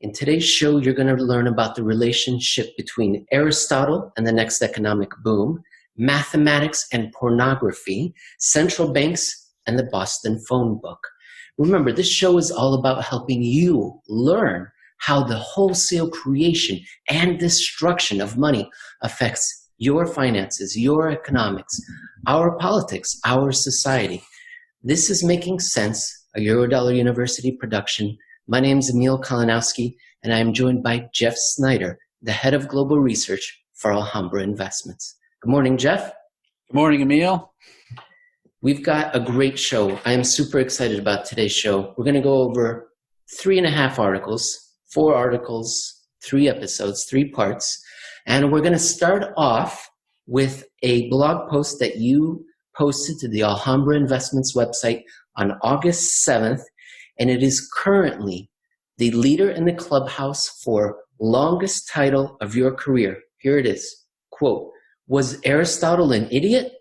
In today's show, you're going to learn about the relationship between Aristotle and the next economic boom, mathematics and pornography, central banks, and the Boston phone book. Remember, this show is all about helping you learn how the wholesale creation and destruction of money affects your finances, your economics, our politics, our society. This is Making Sense, a Eurodollar University production. My name is Emil, Kalinowski, and I am joined by Jeff Snyder, the head of global research for Alhambra Investments. Good morning, Jeff. Good morning, Emil. We've got a great show. I am super excited about today's show. We're going to go over 3.5 articles, 4 articles, 3 episodes, 3 parts. And we're going to start off with a blog post that you posted to the Alhambra Investments website on August 7th. And it is currently the leader in the clubhouse for longest title of your career. Here it is. Quote, "Was Aristotle an idiot?"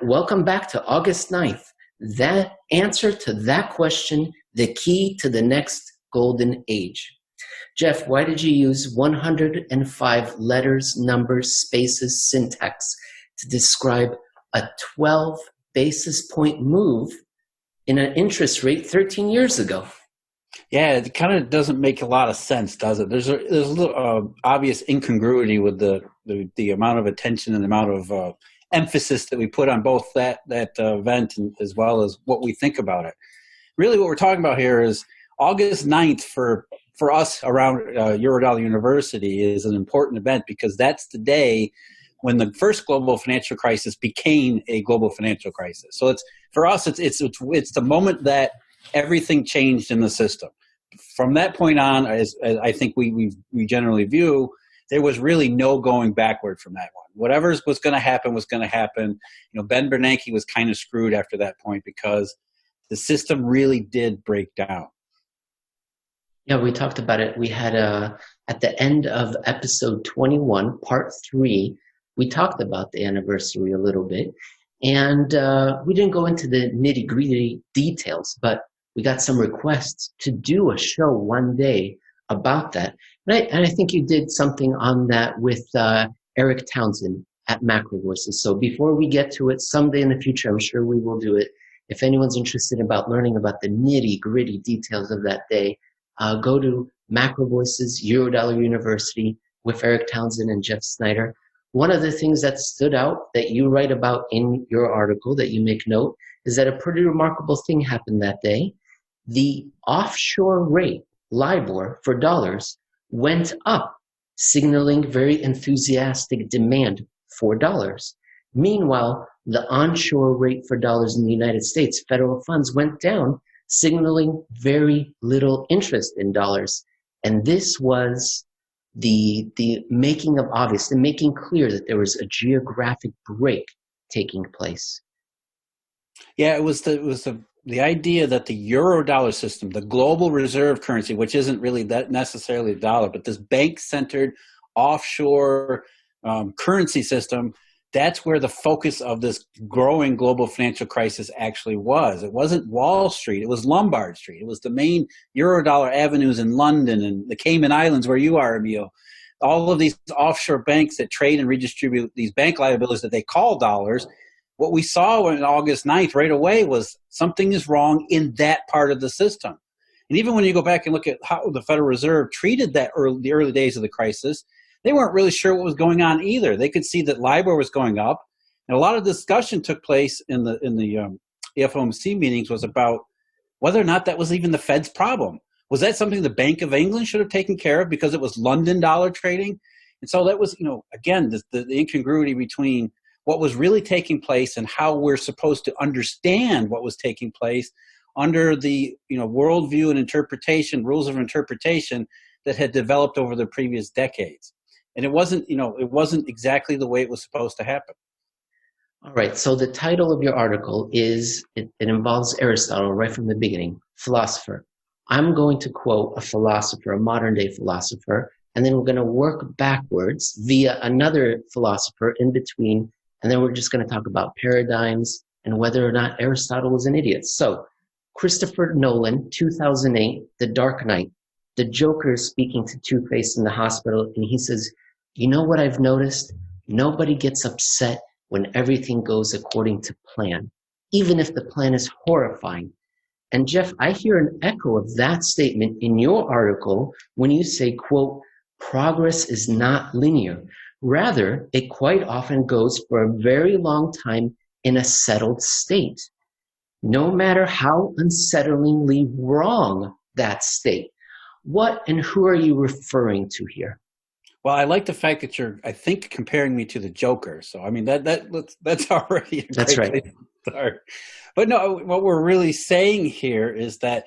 Welcome back to August 9th. That answer to that question, the key to the next golden age. Jeff, why did you use 105 letters, numbers, spaces, syntax to describe a 12 basis point move in an interest rate 13 years ago? Yeah, it kind of doesn't make a lot of sense, does it? There's a little obvious incongruity with the amount of attention and the amount of emphasis that we put on both that event and as well as what we think about it. Really, what we're talking about here is August 9th for us around Eurodollar University is an important event because that's the day when the first global financial crisis became a global financial crisis. So it's for us, it's the moment that everything changed in the system. From that point on, as I think we generally view, there was really no going backward from that one. Whatever was going to happen was going to happen. You know, Ben Bernanke was kind of screwed after that point because the system really did break down. Yeah, we talked about it. We had at the end of episode 21, part 3, we talked about the anniversary a little bit, and we didn't go into the nitty-gritty details, but we got some requests to do a show one day about that. And I think you did something on that with Eric Townsend at Macro Voices. So before we get to it, someday in the future, I'm sure we will do it. If anyone's interested about learning about the nitty-gritty details of that day, go to Macro Voices, Eurodollar University with Eric Townsend and Jeff Snyder. One of the things that stood out that you write about in your article that you make note is that a pretty remarkable thing happened that day. The offshore rate, LIBOR, for dollars went up, signaling very enthusiastic demand for dollars. Meanwhile, the onshore rate for dollars in the United States, federal funds, went down, signaling very little interest in dollars. And this was the making of obvious, the making clear that there was a geographic break taking place. Yeah, it was the idea that the Eurodollar system, the global reserve currency, which isn't really that necessarily a dollar, but this bank-centered offshore currency system, that's where the focus of this growing global financial crisis actually was. It wasn't Wall Street, it was Lombard Street. It was the main Eurodollar avenues in London and the Cayman Islands where you are, Emil. All of these offshore banks that trade and redistribute these bank liabilities that they call dollars. What we saw on August 9th right away was something is wrong in that part of the system. And even when you go back and look at how the Federal Reserve treated the early days of the crisis, they weren't really sure what was going on either. They could see that LIBOR was going up, and a lot of discussion took place in the FOMC meetings was about whether or not that was even the Fed's problem. Was that something the Bank of England should have taken care of because it was London dollar trading? And so that was, again, the incongruity between what was really taking place and how we're supposed to understand what was taking place under the worldview and interpretation, rules of interpretation that had developed over the previous decades. And it wasn't exactly the way it was supposed to happen. All right, so the title of your article is, it involves Aristotle right from the beginning, philosopher. I'm going to quote a philosopher, a modern day philosopher, and then we're going to work backwards via another philosopher in between, and then we're just going to talk about paradigms and whether or not Aristotle was an idiot. So, Christopher Nolan, 2008, The Dark Knight. the Joker is speaking to Two-Face in the hospital, and he says, you know what I've noticed? Nobody gets upset when everything goes according to plan, even if the plan is horrifying. And Jeff, I hear an echo of that statement in your article when you say, quote, progress is not linear. Rather, it quite often goes for a very long time in a settled state, no matter how unsettlingly wrong that state. What and who are you referring to here? Well, I like the fact that you're, I think, comparing me to the Joker. So, I mean, that's already a That's great right. place to start. But no, what we're really saying here is that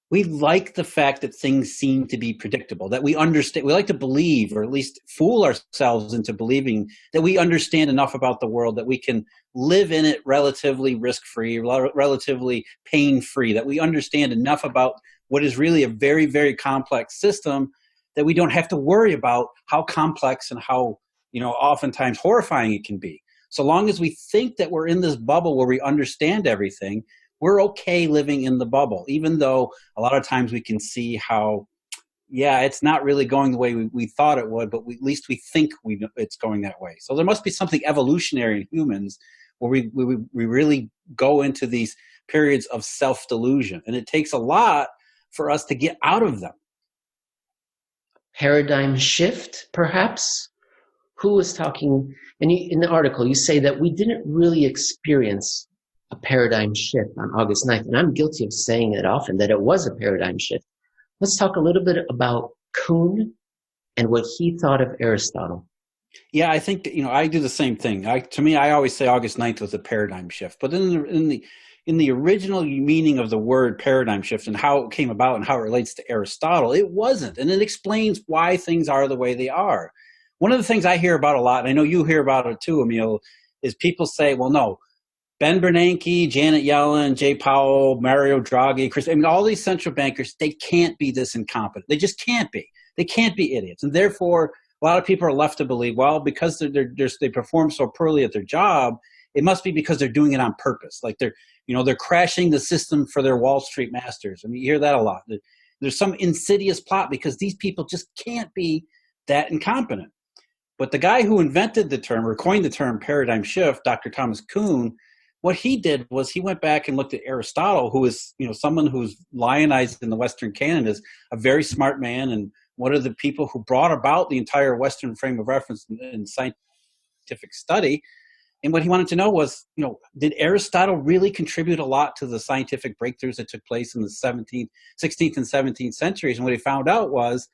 we like the fact that things seem to be predictable, that we understand, we like to believe, or at least fool ourselves into believing that we understand enough about the world that we can live in it relatively risk-free, relatively pain-free, that we understand enough about what is really a very, very complex system that we don't have to worry about how complex and how, oftentimes horrifying it can be. So long as we think that we're in this bubble where we understand everything, we're okay living in the bubble, even though a lot of times we can see how, it's not really going the way we thought it would, but at least we think it's going that way. So there must be something evolutionary in humans where we really go into these periods of self-delusion. And it takes a lot for us to get out of them. Paradigm shift, perhaps? Who was talking? And in the article, you say that we didn't really experience a paradigm shift on August 9th. And I'm guilty of saying it often, that it was a paradigm shift. Let's talk a little bit about Kuhn and what he thought of Aristotle. Yeah, I think, I do the same thing. To me, I always say August 9th was a paradigm shift. But in the original meaning of the word paradigm shift and how it came about and how it relates to Aristotle, it wasn't. And it explains why things are the way they are. One of the things I hear about a lot, and I know you hear about it too, Emil, is people say, well, no, Ben Bernanke, Janet Yellen, Jay Powell, Mario Draghi, all these central bankers, they can't be this incompetent. They just can't be. They can't be idiots. And therefore, a lot of people are left to believe, well, because they perform so poorly at their job, it must be because they're doing it on purpose. Like they're crashing the system for their Wall Street masters. I mean, you hear that a lot. There's some insidious plot because these people just can't be that incompetent. But the guy who invented the term or coined the term paradigm shift, Dr. Thomas Kuhn, what he did was he went back and looked at Aristotle, who is, someone who's lionized in the Western canon as a very smart man and one of the people who brought about the entire Western frame of reference in scientific study. And what he wanted to know was, did Aristotle really contribute a lot to the scientific breakthroughs that took place in the 16th and 17th centuries? And what he found out was,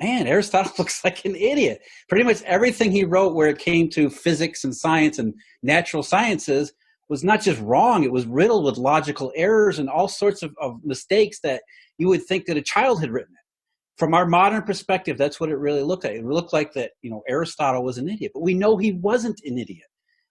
man, Aristotle looks like an idiot. Pretty much everything he wrote where it came to physics and science and natural sciences was not just wrong, it was riddled with logical errors and all sorts of mistakes that you would think that a child had written it. From our modern perspective, that's what it really looked like. It looked like that, Aristotle was an idiot, but we know he wasn't an idiot.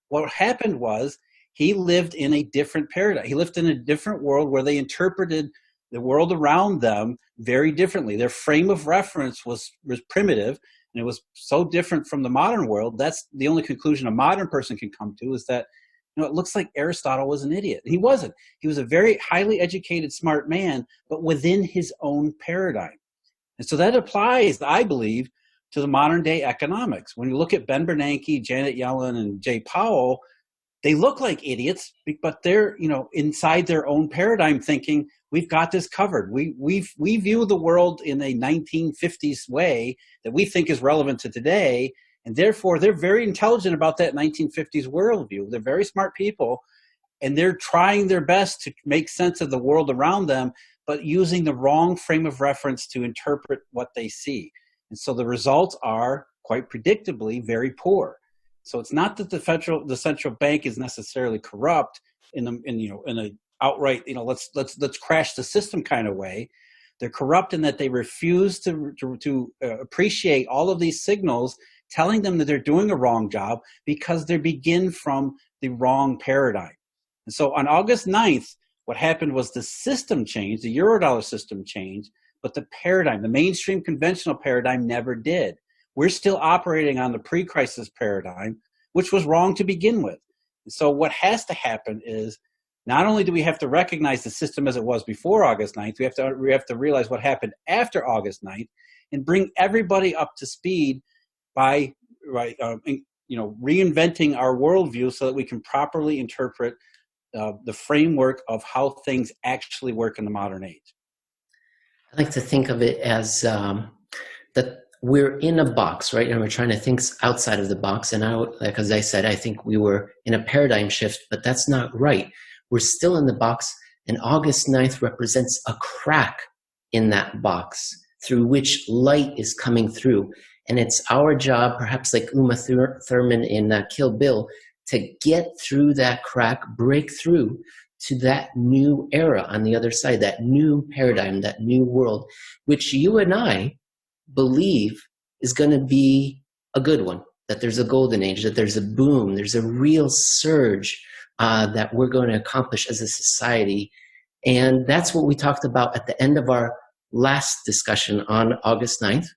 What happened was he lived in a different paradigm. He lived in a different world where they interpreted the world around them very differently. Their frame of reference was primitive, and it was so different from the modern world. That's the only conclusion a modern person can come to, is that it looks like Aristotle was an idiot. He wasn't. He was a very highly educated, smart man, but within his own paradigm. And so that applies, I believe, to the modern day economics. When you look at Ben Bernanke, Janet Yellen, and Jay Powell, they look like idiots, but they're, inside their own paradigm thinking, we've got this covered. We view the world in a 1950s way that we think is relevant to today. And therefore, they're very intelligent about that 1950s worldview. They're very smart people, and they're trying their best to make sense of the world around them, but using the wrong frame of reference to interpret what they see. And so the results are, quite predictably, very poor. So it's not that the central bank is necessarily corrupt in a outright, let's crash the system kind of way. They're corrupt in that they refuse to appreciate all of these signals telling them that they're doing a wrong job because they begin from the wrong paradigm. And so on August 9th, what happened was the system changed, the Eurodollar system changed, but the paradigm, the mainstream conventional paradigm never did. We're still operating on the pre-crisis paradigm, which was wrong to begin with. And so what has to happen is not only do we have to recognize the system as it was before August 9th, we have to realize what happened after August 9th and bring everybody up to speed by reinventing our worldview so that we can properly interpret the framework of how things actually work in the modern age. I like to think of it as that we're in a box, right? And we're trying to think outside of the box. And like as I said, I think we were in a paradigm shift, but that's not right. We're still in the box, and August 9th represents a crack in that box through which light is coming through. And it's our job, perhaps like Uma Thurman in Kill Bill, to get through that crack, break through to that new era on the other side, that new paradigm, that new world, which you and I believe is going to be a good one, that there's a golden age, that there's a boom, there's a real surge that we're going to accomplish as a society. And that's what we talked about at the end of our last discussion on August 9th.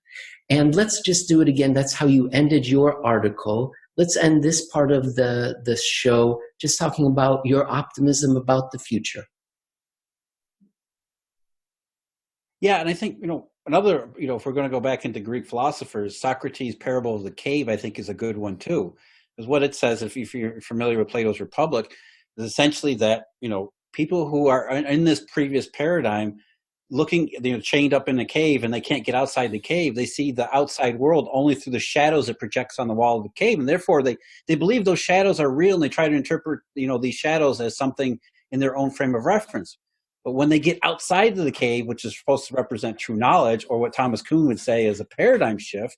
And let's just do it again. That's how you ended your article. Let's end this part of the show just talking about your optimism about the future. Yeah, and I think, another, if we're going to go back into Greek philosophers, Socrates' parable of the cave, I think, is a good one too. Because what it says, if you're familiar with Plato's Republic, is essentially that, people who are in this previous paradigm looking, chained up in the cave, and they can't get outside the cave. They see the outside world only through the shadows it projects on the wall of the cave. And therefore they believe those shadows are real, and they try to interpret, these shadows as something in their own frame of reference. But when they get outside of the cave, which is supposed to represent true knowledge, or what Thomas Kuhn would say is a paradigm shift,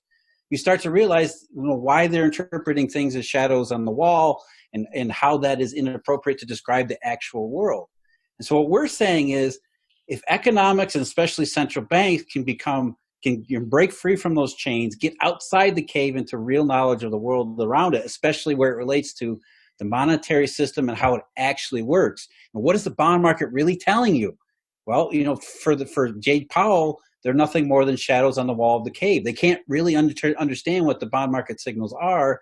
you start to realize why they're interpreting things as shadows on the wall, and how that is inappropriate to describe the actual world. And so what we're saying is, if economics, and especially central banks, can break free from those chains, get outside the cave into real knowledge of the world around it, especially where it relates to the monetary system and how it actually works. And what is the bond market really telling you? Well, for J. Powell, they're nothing more than shadows on the wall of the cave. They can't really understand what the bond market signals are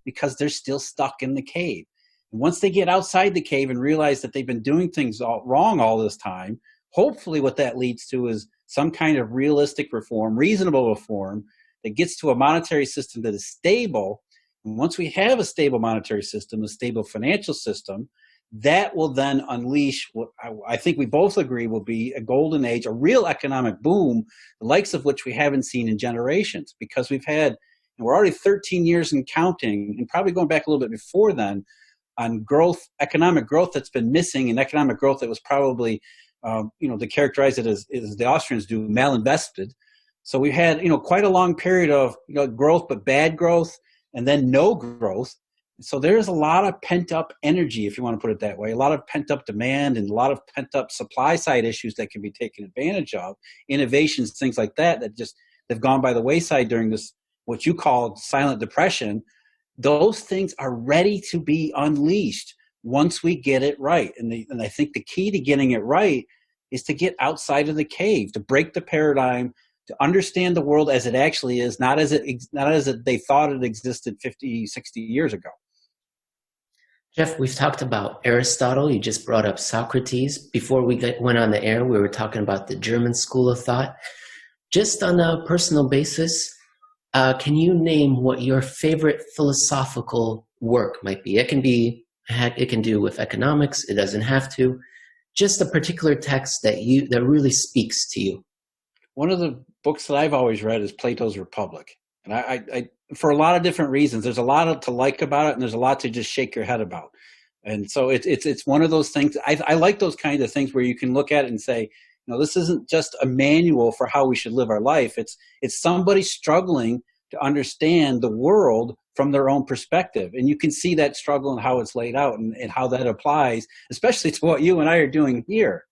because they're still stuck in the cave. And once they get outside the cave and realize that they've been doing things wrong all this time, hopefully what that leads to is some kind of realistic reform, reasonable reform that gets to a monetary system that is stable. And once we have a stable monetary system, a stable financial system, that will then unleash what I think we both agree will be a golden age, a real economic boom, the likes of which we haven't seen in generations, because we're already 13 years and counting, and probably going back a little bit before then, on growth, economic growth that's been missing, and economic growth that was probably to characterize it as the Austrians do, malinvested. So we had, quite a long period of, growth, but bad growth, and then no growth. So there's a lot of pent up energy, if you want to put it that way, a lot of pent up demand and a lot of pent up supply side issues that can be taken advantage of, innovations, things like that they've gone by the wayside during this, what you call silent depression. Those things are ready to be unleashed once we get it right. And I think the key to getting it right is to get outside of the cave, to break the paradigm, to understand the world as it actually is, not as they thought it existed 50, 60 years ago. Jeff, we've talked about Aristotle. You just brought up Socrates. Before we went on the air, we were talking about the German school of thought. Just on a personal basis, can you name what your favorite philosophical work might be? It can do with economics. It doesn't have to. Just a particular text that really speaks to you. One of the books that I've always read is Plato's Republic. And I for a lot of different reasons, there's a lot to like about it, and there's a lot to just shake your head about. And so it's one of those things. I like those kinds of things where you can look at it and say, this isn't just a manual for how we should live our life. It's somebody struggling to understand the world from their own perspective. And you can see that struggle and how it's laid out, and how that applies, especially to what you and I are doing here.